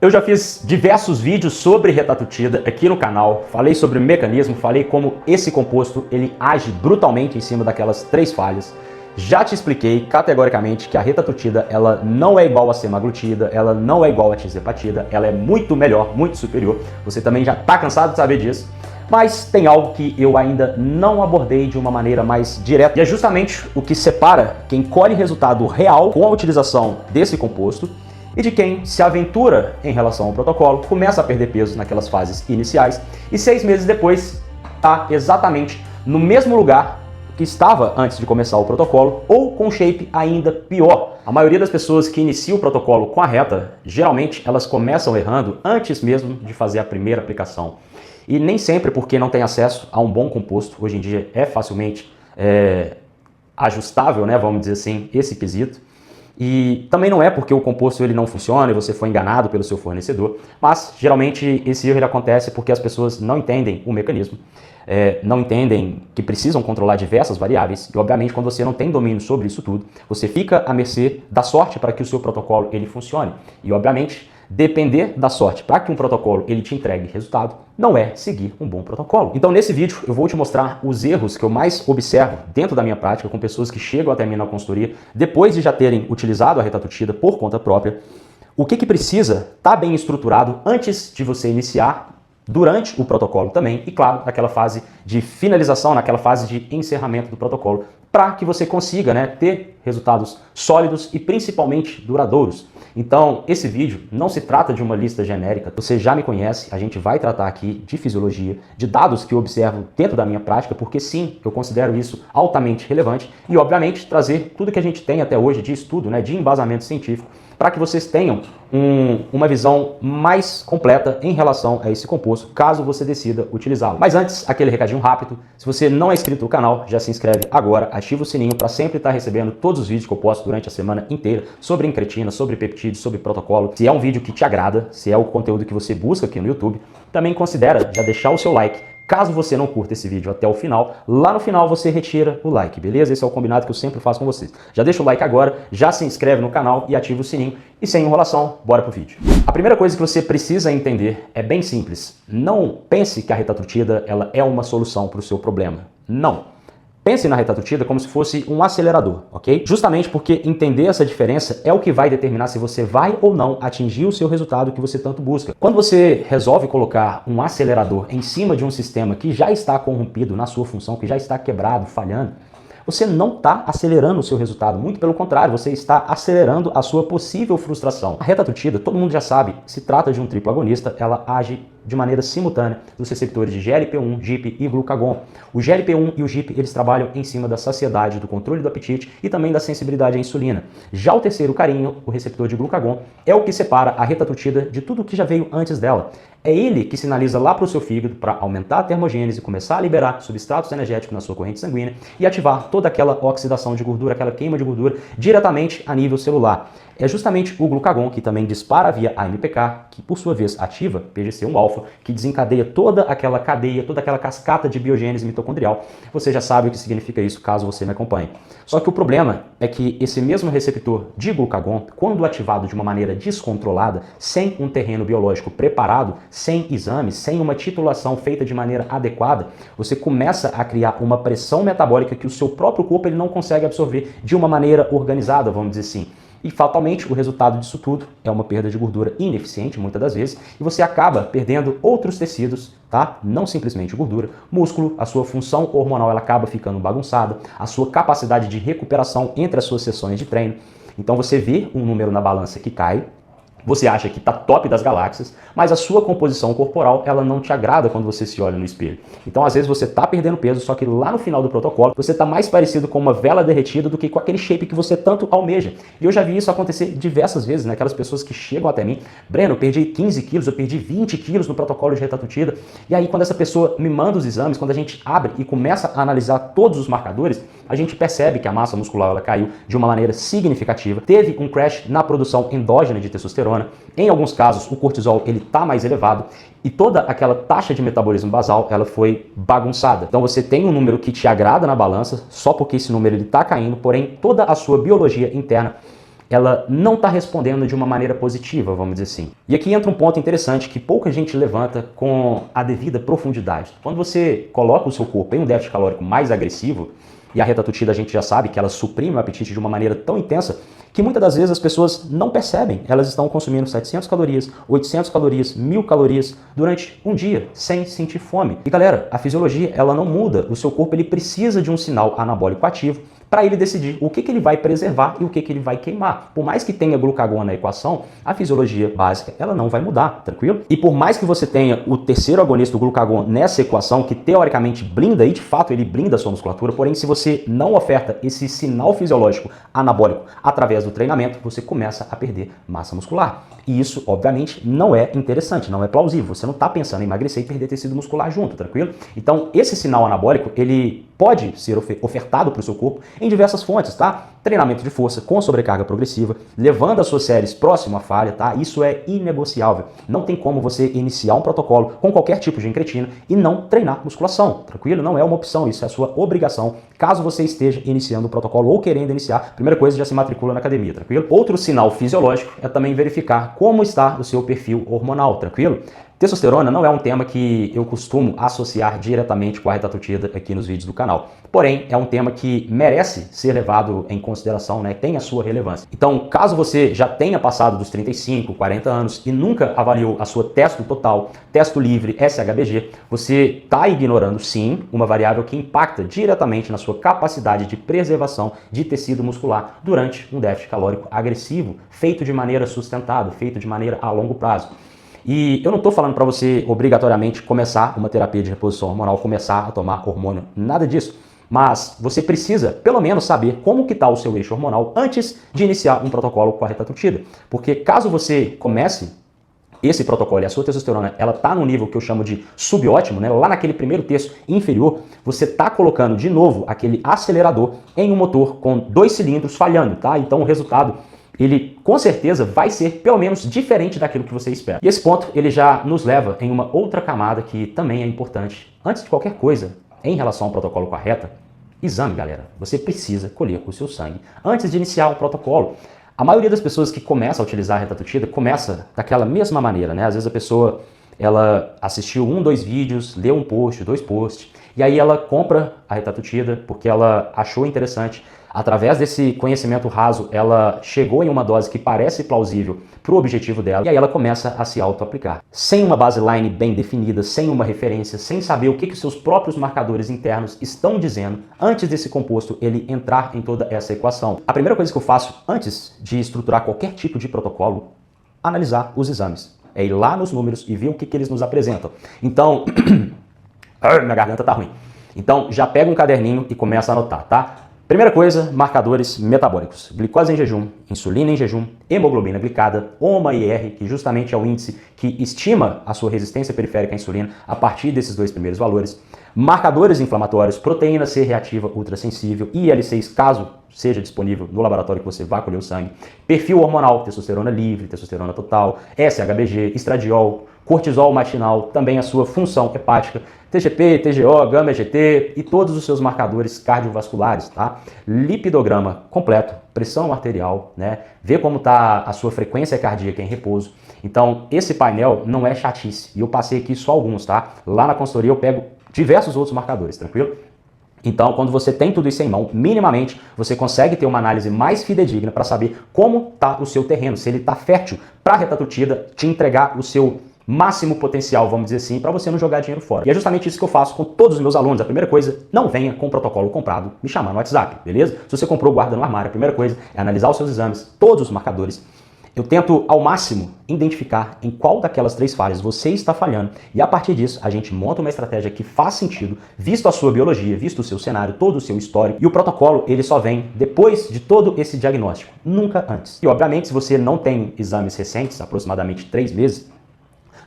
Eu já fiz diversos vídeos sobre retatutida aqui no canal, falei sobre o mecanismo, falei como esse composto ele age brutalmente em cima daquelas 3 falhas. Já te expliquei categoricamente que a retatutida ela não é igual a semaglutida, ela não é igual a tisepatida, ela é muito melhor, muito superior. Você também já está cansado de saber disso. Mas tem algo que eu ainda não abordei de uma maneira mais direta. E é justamente o que separa quem colhe resultado real com a utilização desse composto e de quem se aventura em relação ao protocolo, começa a perder peso naquelas fases iniciais e 6 meses depois está exatamente no mesmo lugar que estava antes de começar o protocolo ou com shape ainda pior. A maioria das pessoas que iniciam o protocolo com a reta, geralmente elas começam errando antes mesmo de fazer a primeira aplicação. E nem sempre porque não tem acesso a um bom composto, hoje em dia é facilmente ajustável, né, vamos dizer assim, esse quesito. E também não é porque o composto ele não funciona e você foi enganado pelo seu fornecedor, mas geralmente esse erro ele acontece porque as pessoas não entendem o mecanismo, não entendem que precisam controlar diversas variáveis e obviamente quando você não tem domínio sobre isso tudo, você fica à mercê da sorte para que o seu protocolo ele funcione. E obviamente depender da sorte para que um protocolo ele te entregue resultado não é seguir um bom protocolo. Então nesse vídeo eu vou te mostrar os erros que eu mais observo dentro da minha prática com pessoas que chegam até mim na consultoria depois de já terem utilizado a retatutida por conta própria. O que precisa estar bem estruturado antes de você iniciar, durante o protocolo também e claro, naquela fase de finalização, naquela fase de encerramento do protocolo, para que você consiga ter resultados sólidos e principalmente duradouros. Então, esse vídeo não se trata de uma lista genérica, você já me conhece, a gente vai tratar aqui de fisiologia, de dados que eu observo dentro da minha prática, porque sim, eu considero isso altamente relevante e, obviamente, trazer tudo que a gente tem até hoje de estudo, de embasamento científico, para que vocês tenham uma visão mais completa em relação a esse composto, caso você decida utilizá-lo. Mas antes, aquele recadinho rápido, se você não é inscrito no canal, já se inscreve agora, ativa o sininho para sempre estar recebendo todos os vídeos que eu posto durante a semana inteira sobre incretina, sobre peptídeos, sobre protocolo. Se é um vídeo que te agrada, se é o conteúdo que você busca aqui no YouTube, também considera já deixar o seu like. Caso você não curta esse vídeo até o final, lá no final você retira o like, beleza? Esse é o combinado que eu sempre faço com vocês. Já deixa o like agora, já se inscreve no canal e ativa o sininho. E sem enrolação, bora pro vídeo. A primeira coisa que você precisa entender é bem simples. Não pense que a retatutida ela é uma solução para o seu problema. Não. Pense na retatutida como se fosse um acelerador, ok? Justamente porque entender essa diferença é o que vai determinar se você vai ou não atingir o seu resultado que você tanto busca. Quando você resolve colocar um acelerador em cima de um sistema que já está corrompido na sua função, que já está quebrado, falhando, você não está acelerando o seu resultado, muito pelo contrário, você está acelerando a sua possível frustração. A retatutida, todo mundo já sabe, se trata de um triplo agonista, ela age de maneira simultânea dos receptores de GLP-1, GIP e glucagon. O GLP-1 e o GIP, eles trabalham em cima da saciedade, do controle do apetite e também da sensibilidade à insulina. Já o terceiro carinho, o receptor de glucagon, é o que separa a retatutida de tudo que já veio antes dela. É ele que sinaliza lá para o seu fígado para aumentar a termogênese, começar a liberar substratos energéticos na sua corrente sanguínea e ativar toda aquela oxidação de gordura, aquela queima de gordura diretamente a nível celular. É justamente o glucagon que também dispara via AMPK, que por sua vez ativa PGC1-alfa, que desencadeia toda aquela cadeia, toda aquela cascata de biogênese mitocondrial. Você já sabe o que significa isso caso você me acompanhe. Só que o problema é que esse mesmo receptor de glucagon, quando ativado de uma maneira descontrolada, sem um terreno biológico preparado, sem exames, sem uma titulação feita de maneira adequada, você começa a criar uma pressão metabólica que o seu próprio corpo ele não consegue absorver de uma maneira organizada, vamos dizer assim. E fatalmente o resultado disso tudo é uma perda de gordura ineficiente, muitas das vezes, e você acaba perdendo outros tecidos, tá? Não simplesmente gordura, músculo, a sua função hormonal ela acaba ficando bagunçada, a sua capacidade de recuperação entre as suas sessões de treino. Então você vê um número na balança que cai, você acha que está top das galáxias, mas a sua composição corporal ela não te agrada quando você se olha no espelho. Então, às vezes, você está perdendo peso, só que lá no final do protocolo, você está mais parecido com uma vela derretida do que com aquele shape que você tanto almeja. E eu já vi isso acontecer diversas vezes, aquelas pessoas que chegam até mim, Breno, eu perdi 15 quilos, eu perdi 20 quilos no protocolo de retatutida. E aí, quando essa pessoa me manda os exames, quando a gente abre e começa a analisar todos os marcadores, a gente percebe que a massa muscular ela caiu de uma maneira significativa, teve um crash na produção endógena de testosterona. Em alguns casos, o cortisol ele está mais elevado e toda aquela taxa de metabolismo basal ela foi bagunçada. Então você tem um número que te agrada na balança, só porque esse número está caindo, porém toda a sua biologia interna ela não está respondendo de uma maneira positiva, vamos dizer assim. E aqui entra um ponto interessante que pouca gente levanta com a devida profundidade. Quando você coloca o seu corpo em um déficit calórico mais agressivo, e a Retatrutida a gente já sabe que ela suprime o apetite de uma maneira tão intensa que muitas das vezes as pessoas não percebem. Elas estão consumindo 700 calorias, 800 calorias, 1000 calorias durante um dia, sem sentir fome. E galera, a fisiologia ela não muda. O seu corpo ele precisa de um sinal anabólico ativo para ele decidir o que ele vai preservar e o que ele vai queimar. Por mais que tenha glucagon na equação, a fisiologia básica ela não vai mudar, tranquilo? E por mais que você tenha o terceiro agonista, o glucagon, nessa equação, que teoricamente blinda, e de fato ele blinda a sua musculatura, porém se você não oferta esse sinal fisiológico anabólico através do treinamento, você começa a perder massa muscular. E isso, obviamente, não é interessante, não é plausível. Você não está pensando em emagrecer e perder tecido muscular junto, tranquilo? Então, esse sinal anabólico, ele pode ser ofertado para o seu corpo em diversas fontes, tá? Treinamento de força com sobrecarga progressiva, levando as suas séries próximo à falha, tá? Isso é inegociável. Não tem como você iniciar um protocolo com qualquer tipo de incretina e não treinar musculação, tranquilo? Não é uma opção, isso é a sua obrigação. Caso você esteja iniciando o protocolo ou querendo iniciar, primeira coisa, já se matricula na academia, tranquilo? Outro sinal fisiológico é também verificar como está o seu perfil hormonal, tranquilo? Testosterona não é um tema que eu costumo associar diretamente com a Retatrutida aqui nos vídeos do canal. Porém, é um tema que merece ser levado em consideração, né? Tem a sua relevância. Então, caso você já tenha passado dos 35, 40 anos e nunca avaliou a sua testo total, testo livre, SHBG, você está ignorando sim uma variável que impacta diretamente na sua capacidade de preservação de tecido muscular durante um déficit calórico agressivo, feito de maneira sustentada, feito de maneira a longo prazo. E eu não estou falando para você obrigatoriamente começar uma terapia de reposição hormonal, começar a tomar hormônio, nada disso. Mas você precisa, pelo menos, saber como que está o seu eixo hormonal antes de iniciar um protocolo com a Retatrutida. Porque caso você comece esse protocolo e a sua testosterona, ela está no nível que eu chamo de subótimo, né? Lá naquele primeiro terço inferior, você está colocando de novo aquele acelerador em um motor com 2 cilindros falhando, tá? Então o resultado ele com certeza vai ser pelo menos diferente daquilo que você espera. E esse ponto ele já nos leva em uma outra camada que também é importante. Antes de qualquer coisa, em relação ao protocolo com a reta, exame, galera. Você precisa colher o seu sangue antes de iniciar o protocolo. A maioria das pessoas que começa a utilizar a Retatrutida começa daquela mesma maneira, né? Às vezes a pessoa ela assistiu 1, 2 vídeos, leu um post, 2 posts, e aí ela compra a Retatrutida porque ela achou interessante. Através desse conhecimento raso, ela chegou em uma dose que parece plausível para o objetivo dela e aí ela começa a se auto-aplicar. Sem uma baseline bem definida, sem uma referência, sem saber o que os seus próprios marcadores internos estão dizendo antes desse composto ele entrar em toda essa equação. A primeira coisa que eu faço antes de estruturar qualquer tipo de protocolo, analisar os exames. É ir lá nos números e ver o que eles nos apresentam. Então, minha garganta tá ruim. Então, já pega um caderninho e começa a anotar, tá? Primeira coisa, marcadores metabólicos. Glicose em jejum, insulina em jejum, hemoglobina glicada, HOMA-IR, que justamente é o índice que estima a sua resistência periférica à insulina a partir desses 2 primeiros valores. Marcadores inflamatórios, proteína C reativa ultrassensível, IL-6, caso seja disponível no laboratório que você vá colher o sangue. Perfil hormonal, testosterona livre, testosterona total, SHBG, estradiol, cortisol matinal, também a sua função hepática, TGP, TGO, gama-GT e todos os seus marcadores cardiovasculares, tá? Lipidograma completo, pressão arterial, né? Ver como está a sua frequência cardíaca em repouso. Então, esse painel não é chatice. E eu passei aqui só alguns, tá? Lá na consultoria eu pego diversos outros marcadores, tranquilo? Então, quando você tem tudo isso em mão, minimamente, você consegue ter uma análise mais fidedigna para saber como está o seu terreno, se ele está fértil para a Retatrutida te entregar o seu máximo potencial, vamos dizer assim, para você não jogar dinheiro fora. E é justamente isso que eu faço com todos os meus alunos. A primeira coisa, não venha com o protocolo comprado me chamar no WhatsApp, beleza? Se você comprou, guarda no armário. A primeira coisa é analisar os seus exames, todos os marcadores. Eu tento, ao máximo, identificar em qual daquelas 3 falhas você está falhando e, a partir disso, a gente monta uma estratégia que faz sentido, visto a sua biologia, visto o seu cenário, todo o seu histórico. E o protocolo, ele só vem depois de todo esse diagnóstico, nunca antes. E, obviamente, se você não tem exames recentes, aproximadamente 3 meses,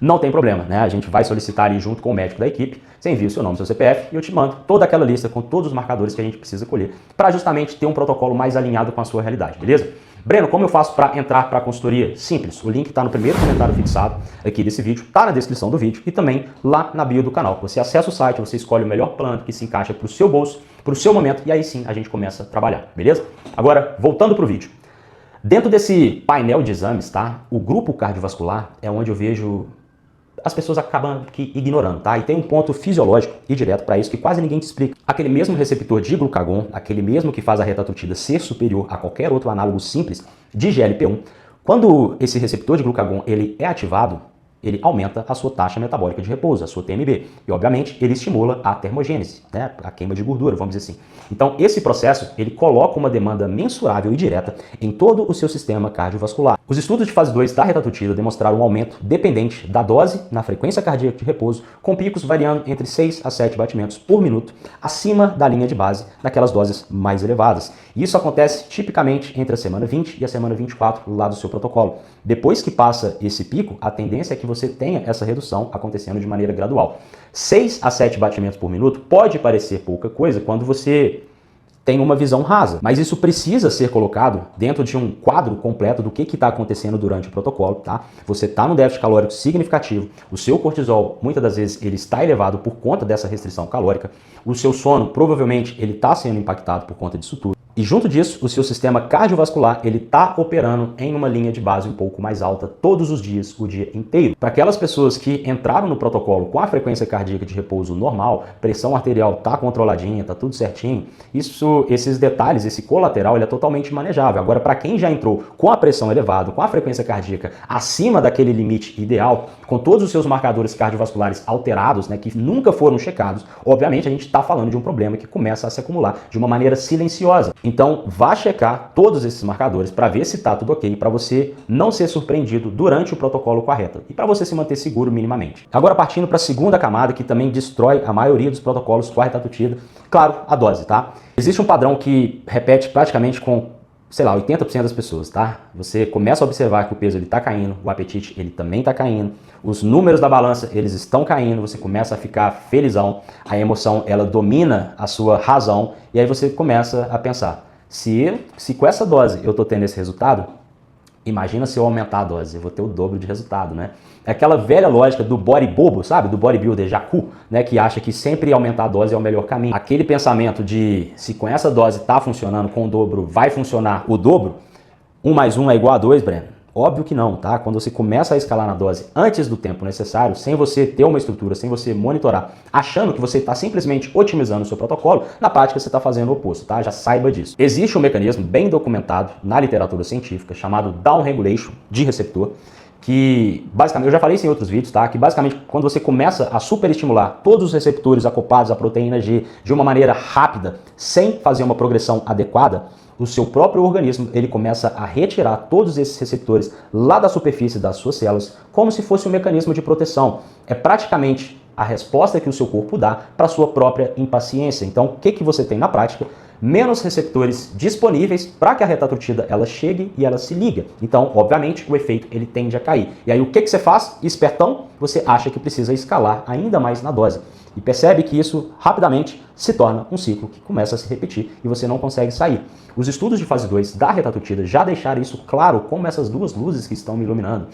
não tem problema, né? A gente vai solicitar ali junto com o médico da equipe, você envia o seu nome, seu CPF e eu te mando toda aquela lista com todos os marcadores que a gente precisa colher para justamente ter um protocolo mais alinhado com a sua realidade, beleza? Breno, como eu faço para entrar para a consultoria? Simples, o link está no primeiro comentário fixado aqui desse vídeo, está na descrição do vídeo e também lá na bio do canal. Você acessa o site, você escolhe o melhor plano que se encaixa para o seu bolso, para o seu momento e aí sim a gente começa a trabalhar, beleza? Agora, voltando para o vídeo. Dentro desse painel de exames, tá? O grupo cardiovascular é onde eu vejo as pessoas acabam ignorando, tá? E tem um ponto fisiológico e direto para isso que quase ninguém te explica. Aquele mesmo receptor de glucagon, aquele mesmo que faz a retatrutida ser superior a qualquer outro análogo simples de GLP-1, quando esse receptor de glucagon ele é ativado, ele aumenta a sua taxa metabólica de repouso, a sua TMB. E, obviamente, ele estimula a termogênese, né? A queima de gordura, vamos dizer assim. Então, esse processo, ele coloca uma demanda mensurável e direta em todo o seu sistema cardiovascular. Os estudos de fase 2 da retatrutida demonstraram um aumento dependente da dose na frequência cardíaca de repouso, com picos variando entre 6 a 7 batimentos por minuto, acima da linha de base, naquelas doses mais elevadas. E isso acontece tipicamente entre a semana 20 e a semana 24 lá do seu protocolo. Depois que passa esse pico, a tendência é que você tenha essa redução acontecendo de maneira gradual. 6 a 7 batimentos por minuto pode parecer pouca coisa quando você tem uma visão rasa, mas isso precisa ser colocado dentro de um quadro completo do que está acontecendo durante o protocolo, tá? Você está num déficit calórico significativo, o seu cortisol, muitas das vezes, ele está elevado por conta dessa restrição calórica, o seu sono, provavelmente, ele está sendo impactado por conta disso tudo. E junto disso, o seu sistema cardiovascular, ele está operando em uma linha de base um pouco mais alta todos os dias, o dia inteiro. Para aquelas pessoas que entraram no protocolo com a frequência cardíaca de repouso normal, pressão arterial está controladinha, está tudo certinho, esses detalhes, esse colateral, ele é totalmente manejável. Agora, para quem já entrou com a pressão elevada, com a frequência cardíaca acima daquele limite ideal, com todos os seus marcadores cardiovasculares alterados, né, que nunca foram checados, obviamente a gente está falando de um problema que começa a se acumular de uma maneira silenciosa. Então, vá checar todos esses marcadores para ver se está tudo ok, para você não ser surpreendido durante o protocolo com a reta e para você se manter seguro minimamente. Agora, partindo para a segunda camada, que também destrói a maioria dos protocolos com a retatrutida, claro, a dose, tá? Existe um padrão que repete praticamente com, sei lá, 80% das pessoas, tá? Você começa a observar que o peso ele tá caindo, o apetite ele também tá caindo, os números da balança eles estão caindo, você começa a ficar felizão, a emoção ela domina a sua razão e aí você começa a pensar, se com essa dose eu tô tendo esse resultado, imagina se eu aumentar a dose, eu vou ter o dobro de resultado, né? É aquela velha lógica do body bobo, sabe? Do bodybuilder jacu, né? Que acha que sempre aumentar a dose é o melhor caminho. Aquele pensamento de se com essa dose tá funcionando, com o dobro vai funcionar o dobro, 1 mais 1 é igual a 2, Breno? Óbvio que não, tá? Quando você começa a escalar na dose antes do tempo necessário, sem você ter uma estrutura, sem você monitorar, achando que você está simplesmente otimizando o seu protocolo, na prática você está fazendo o oposto, tá? Já saiba disso. Existe um mecanismo bem documentado na literatura científica chamado downregulation de receptor, que basicamente, eu já falei isso em outros vídeos, tá? Que basicamente quando você começa a superestimular todos os receptores acoplados à proteína G de uma maneira rápida, sem fazer uma progressão adequada, o seu próprio organismo ele começa a retirar todos esses receptores lá da superfície das suas células, como se fosse um mecanismo de proteção. É praticamente a resposta que o seu corpo dá para a sua própria impaciência. Então, o que você tem na prática? Menos receptores disponíveis para que a retatrutida ela chegue e ela se liga. Então, obviamente, o efeito ele tende a cair. E aí, o que você faz? Espertão, você acha que precisa escalar ainda mais na dose. E percebe que isso rapidamente se torna um ciclo que começa a se repetir e você não consegue sair. Os estudos de fase 2 da retatrutida já deixaram isso claro, como essas duas luzes que estão me iluminando.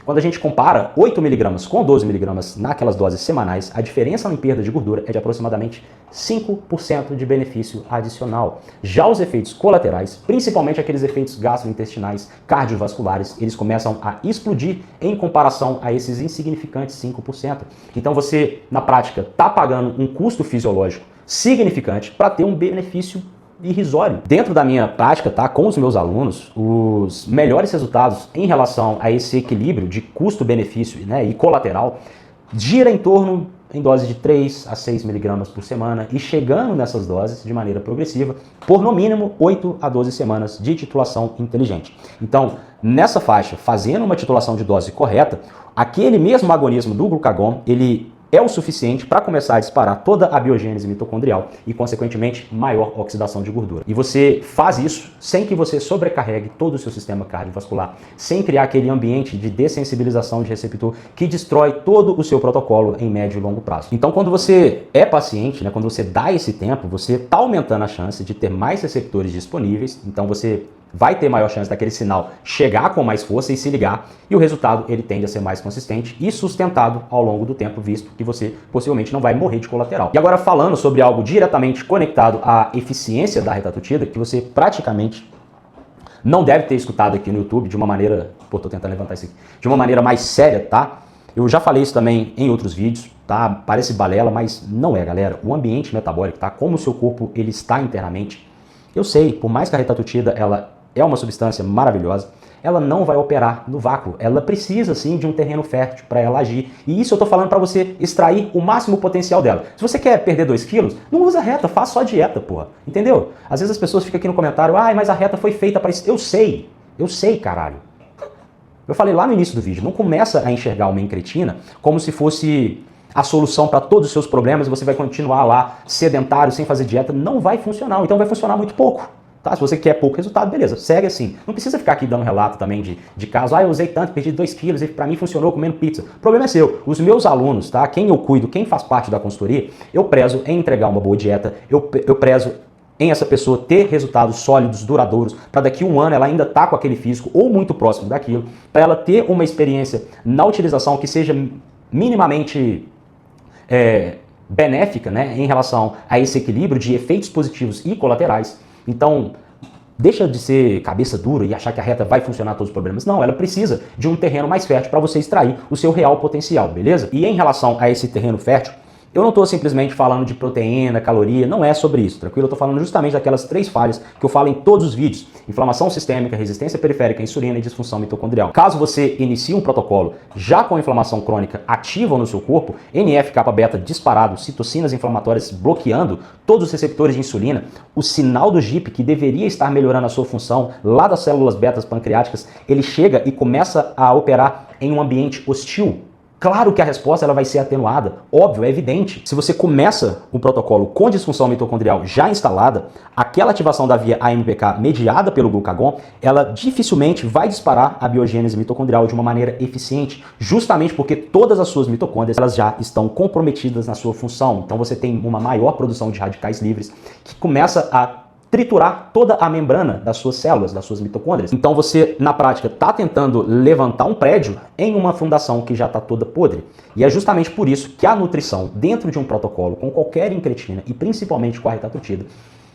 Quando a gente compara 8 mg com 12 mg naquelas doses semanais, a diferença em perda de gordura é de aproximadamente 5% de benefício adicional. Já os efeitos colaterais, principalmente aqueles efeitos gastrointestinais, cardiovasculares, eles começam a explodir em comparação a esses insignificantes 5%. Então você, na prática, está pagando um custo fisiológico significante para ter um benefício irrisório. Dentro da minha prática, tá, com os meus alunos, os melhores resultados em relação a esse equilíbrio de custo-benefício, né, e colateral gira em torno em dose de 3 a 6 mg por semana e chegando nessas doses de maneira progressiva por no mínimo 8 a 12 semanas de titulação inteligente. Então, nessa faixa, fazendo uma titulação de dose correta, aquele mesmo agonismo do glucagon, ele é o suficiente para começar a disparar toda a biogênese mitocondrial e, consequentemente, maior oxidação de gordura. E você faz isso sem que você sobrecarregue todo o seu sistema cardiovascular, sem criar aquele ambiente de dessensibilização de receptor que destrói todo o seu protocolo em médio e longo prazo. Então, quando você é paciente, né, quando você dá esse tempo, você está aumentando a chance de ter mais receptores disponíveis, então você vai ter maior chance daquele sinal chegar com mais força e se ligar, e o resultado ele tende a ser mais consistente e sustentado ao longo do tempo, visto que você possivelmente não vai morrer de colateral. E agora falando sobre algo diretamente conectado à eficiência da retatrutida, que você praticamente não deve ter escutado aqui no YouTube de uma maneira... Pô, tô tentando levantar isso aqui. De uma maneira mais séria, tá? Eu já falei isso também em outros vídeos, tá? Parece balela, mas não é, galera. O ambiente metabólico, tá? Como o seu corpo ele está internamente. Eu sei, por mais que a retatutida ela é uma substância maravilhosa, ela não vai operar no vácuo. Ela precisa, sim, de um terreno fértil para ela agir. E isso eu tô falando para você extrair o máximo potencial dela. Se você quer perder 2 quilos, não usa reta, faz só dieta, porra. Entendeu? Às vezes as pessoas ficam aqui no comentário, mas a reta foi feita para isso. Eu sei, caralho. Eu falei lá no início do vídeo, não começa a enxergar uma incretina como se fosse a solução para todos os seus problemas e você vai continuar lá sedentário, sem fazer dieta. Não vai funcionar, então vai funcionar muito pouco. Tá? Se você quer pouco resultado, beleza, segue assim. Não precisa ficar aqui dando relato também de casos. Eu usei tanto, perdi 2 quilos e para mim funcionou comendo pizza. O problema é seu. Os meus alunos, tá? Quem eu cuido, quem faz parte da consultoria, eu prezo em entregar uma boa dieta, eu prezo em essa pessoa ter resultados sólidos, duradouros, para daqui a um ano ela ainda tá com aquele físico ou muito próximo daquilo, para ela ter uma experiência na utilização que seja minimamente benéfica, né, em relação a esse equilíbrio de efeitos positivos e colaterais. Então, deixa de ser cabeça dura e achar que a reta vai funcionar todos os problemas. Não, ela precisa de um terreno mais fértil para você extrair o seu real potencial, beleza? E em relação a esse terreno fértil, eu não estou simplesmente falando de proteína, caloria, não é sobre isso, tranquilo? Eu estou falando justamente daquelas 3 falhas que eu falo em todos os vídeos. Inflamação sistêmica, resistência periférica à insulina e disfunção mitocondrial. Caso você inicie um protocolo já com inflamação crônica ativa no seu corpo, NF-kappa-beta disparado, citocinas inflamatórias bloqueando todos os receptores de insulina, o sinal do GIP, que deveria estar melhorando a sua função lá das células betas pancreáticas, ele chega e começa a operar em um ambiente hostil. Claro que a resposta ela vai ser atenuada, óbvio, é evidente. Se você começa o protocolo com disfunção mitocondrial já instalada, aquela ativação da via AMPK mediada pelo glucagon, ela dificilmente vai disparar a biogênese mitocondrial de uma maneira eficiente, justamente porque todas as suas mitocôndrias elas já estão comprometidas na sua função. Então você tem uma maior produção de radicais livres que começa a triturar toda a membrana das suas células, das suas mitocôndrias. Então você, na prática, está tentando levantar um prédio em uma fundação que já está toda podre. E é justamente por isso que a nutrição, dentro de um protocolo, com qualquer incretina, e principalmente com a retatutida,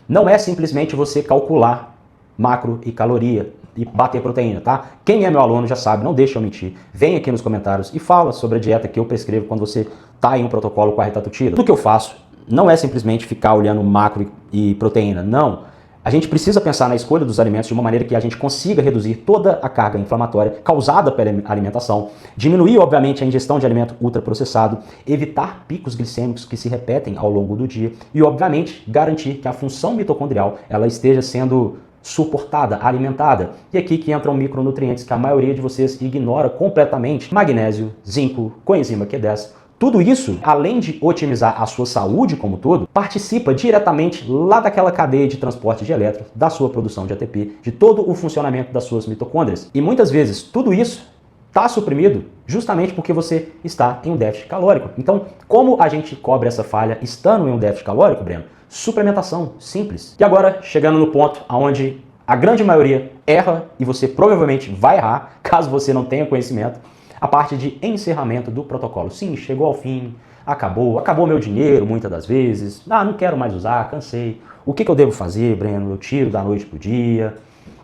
não é simplesmente você calcular macro e caloria e bater proteína, tá? Quem é meu aluno já sabe, não deixa eu mentir. Vem aqui nos comentários e fala sobre a dieta que eu prescrevo quando você está em um protocolo com a retatutida. Tudo que eu faço não é simplesmente ficar olhando macro e proteína, não. A gente precisa pensar na escolha dos alimentos de uma maneira que a gente consiga reduzir toda a carga inflamatória causada pela alimentação, diminuir, obviamente, a ingestão de alimento ultraprocessado, evitar picos glicêmicos que se repetem ao longo do dia e, obviamente, garantir que a função mitocondrial ela esteja sendo suportada, alimentada. E aqui que entram micronutrientes que a maioria de vocês ignora completamente: magnésio, zinco, coenzima Q10. Tudo isso, além de otimizar a sua saúde como todo, participa diretamente lá daquela cadeia de transporte de elétrons, da sua produção de ATP, de todo o funcionamento das suas mitocôndrias. E muitas vezes tudo isso está suprimido justamente porque você está em um déficit calórico. Então, como a gente cobre essa falha estando em um déficit calórico, Breno? Suplementação simples. E agora, chegando no ponto onde a grande maioria erra, e você provavelmente vai errar, caso você não tenha conhecimento, a parte de encerramento do protocolo. Sim, chegou ao fim, acabou meu dinheiro muitas das vezes, não quero mais usar, cansei. O que eu devo fazer, Breno? Eu tiro da noite pro dia,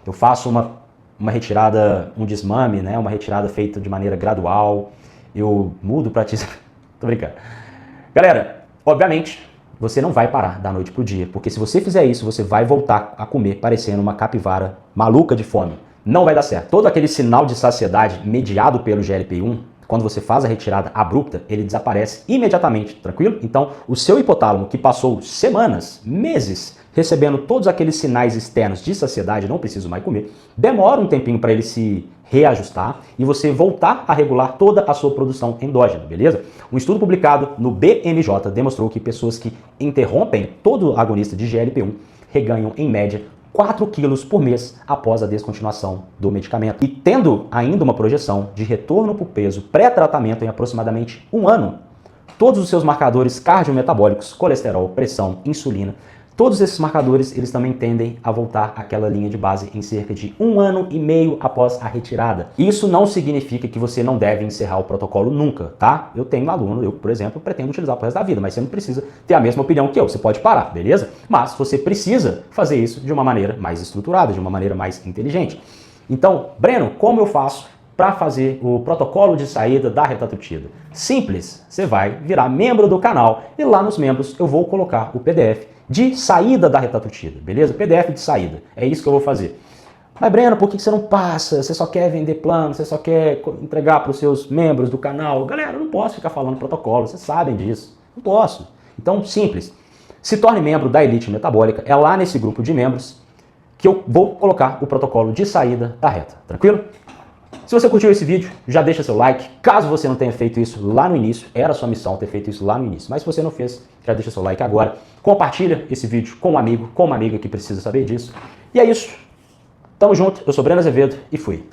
eu faço uma retirada, um desmame, né? Uma retirada feita de maneira gradual, eu mudo para Tô brincando. Galera, obviamente, você não vai parar da noite pro dia, porque se você fizer isso, você vai voltar a comer parecendo uma capivara maluca de fome. Não vai dar certo. Todo aquele sinal de saciedade mediado pelo GLP-1, quando você faz a retirada abrupta, ele desaparece imediatamente, tranquilo? Então, o seu hipotálamo, que passou semanas, meses, recebendo todos aqueles sinais externos de saciedade, não preciso mais comer, demora um tempinho para ele se reajustar e você voltar a regular toda a sua produção endógena, beleza? Um estudo publicado no BMJ demonstrou que pessoas que interrompem todo agonista de GLP-1 reganham, em média, 4 quilos por mês após a descontinuação do medicamento. E tendo ainda uma projeção de retorno para o peso pré-tratamento em aproximadamente 1 ano, todos os seus marcadores cardiometabólicos, colesterol, pressão, insulina, todos esses marcadores, eles também tendem a voltar àquela linha de base em cerca de 1 ano e meio após a retirada. Isso não significa que você não deve encerrar o protocolo nunca, tá? Eu tenho um aluno, eu, por exemplo, pretendo utilizar pro resto da vida, mas você não precisa ter a mesma opinião que eu, você pode parar, beleza? Mas você precisa fazer isso de uma maneira mais estruturada, de uma maneira mais inteligente. Então, Breno, como eu faço para fazer o protocolo de saída da retatrutida? Simples, você vai virar membro do canal e lá nos membros eu vou colocar o PDF de saída da retatrutida, beleza? PDF de saída, é isso que eu vou fazer. Mas Breno, por que você não passa? Você só quer vender plano, você só quer entregar para os seus membros do canal? Galera, eu não posso ficar falando protocolo, vocês sabem disso, não posso. Então, simples, se torne membro da Elite Metabólica, é lá nesse grupo de membros que eu vou colocar o protocolo de saída da reta, tranquilo? Se você curtiu esse vídeo, já deixa seu like. Caso você não tenha feito isso lá no início, era sua missão ter feito isso lá no início. Mas se você não fez, já deixa seu like agora. Compartilha esse vídeo com um amigo, com uma amiga que precisa saber disso. E é isso. Tamo junto, eu sou Breno Azevedo e fui.